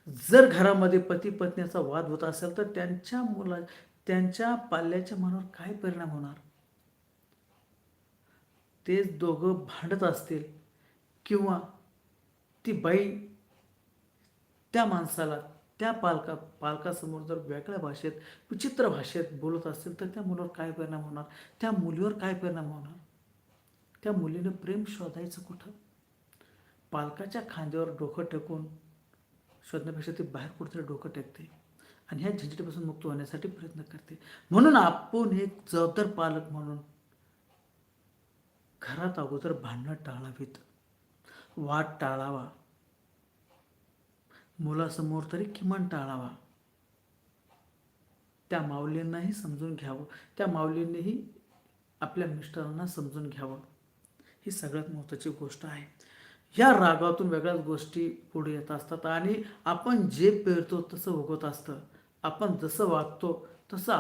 जर घरामध्ये पती पत्नीचा वाद होत असेल तर त्यांच्या पाल्याच्या मनावर काय परिणाम होणार? ते दोघं भांडत असतील किंवा ती बाई त्या माणसाला त्या पालकासमोर जर वेगळ्या भाषेत विचित्र भाषेत बोलत असेल तर त्या मुलावर काय परिणाम होणार? त्या मुलीवर काय परिणाम होणार? त्या मुलीनं प्रेम शोधायचं कुठं? पालकाच्या खांद्यावर डोकं टेकून शोधण्यापेक्षा ती बाहेर कुठेतरी डोकं टेकते आणि ह्या झंझटीपासून मुक्त होण्यासाठी प्रयत्न करते. म्हणून आपण एक जबाबदार पालक म्हणून घरात अगोदर भांडणं टाळावीत, वाद टाळावा, मुलासमोर तरी किमान टाळावा. त्या माऊलींनाही समजून घ्यावं, त्या माऊलींनीही आपल्या मिस्टरांना समजून घ्यावं. ही सगळ्यात महत्त्वाची गोष्ट आहे. या रागातून वेगळ्याच गोष्टी पुढे येत असतात आणि आपण जे पेरतो तसं उगवत असतं. आपण जसं वागतो तसं